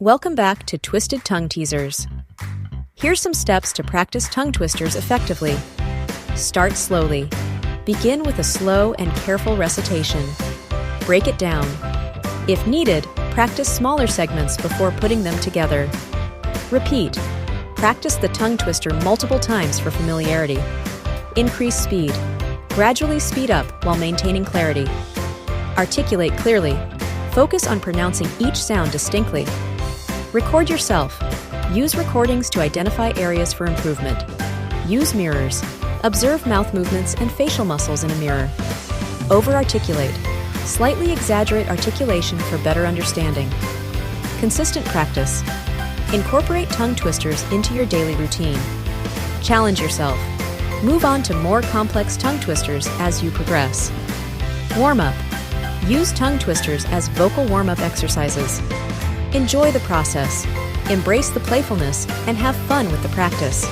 Welcome back to Twisted Tongue Teasers. Here's some steps to practice tongue twisters effectively. Start slowly. Begin with a slow and careful recitation. Break it down. If needed, practice smaller segments before putting them together. Repeat. Practice the tongue twister multiple times for familiarity. Increase speed. Gradually speed up while maintaining clarity. Articulate clearly. Focus on pronouncing each sound distinctly. Record yourself. Use recordings to identify areas for improvement. Use mirrors. Observe mouth movements and facial muscles in a mirror. Over-articulate. Slightly exaggerate articulation for better understanding. Consistent practice. Incorporate tongue twisters into your daily routine. Challenge yourself. Move on to more complex tongue twisters as you progress. Warm-up. Use tongue twisters as vocal warm-up exercises. Enjoy the process. Embrace the playfulness and have fun with the practice.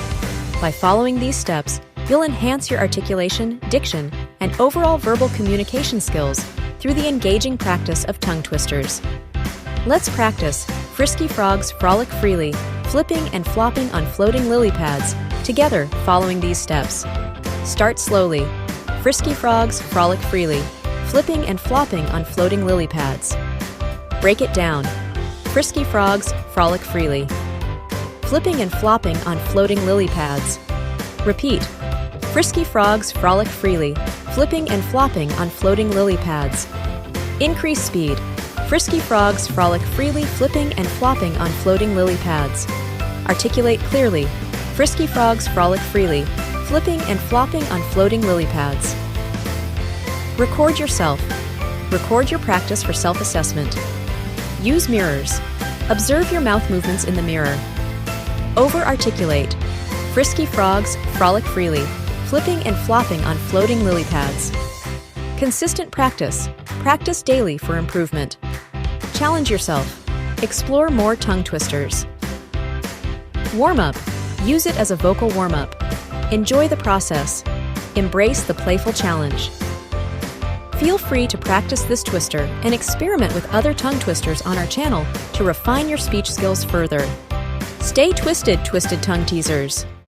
By following these steps, you'll enhance your articulation, diction, and overall verbal communication skills through the engaging practice of tongue twisters. Let's practice Frisky Frogs Frolic Freely, flipping and flopping on floating lily pads, together following these steps. Start slowly. Frisky Frogs Frolic Freely, flipping and flopping on floating lily pads. Break it down. Frisky frogs frolic freely. Flipping and flopping on floating lily pads. Repeat. Frisky frogs frolic freely, flipping and flopping on floating lily pads. Increase speed. Frisky frogs frolic freely, flipping and flopping on floating lily pads. Articulate clearly. Frisky frogs frolic freely, flipping and flopping on floating lily pads. Record yourself. Record your practice for self-assessment. Use mirrors. Observe your mouth movements in the mirror. Over-articulate. Frisky frogs frolic freely, flipping and flopping on floating lily pads. Consistent practice. Practice daily for improvement. Challenge yourself. Explore more tongue twisters. Warm-up. Use it as a vocal warm-up. Enjoy the process. Embrace the playful challenge. Feel free to practice this twister and experiment with other tongue twisters on our channel to refine your speech skills further. Stay twisted, Twisted Tongue Teasers!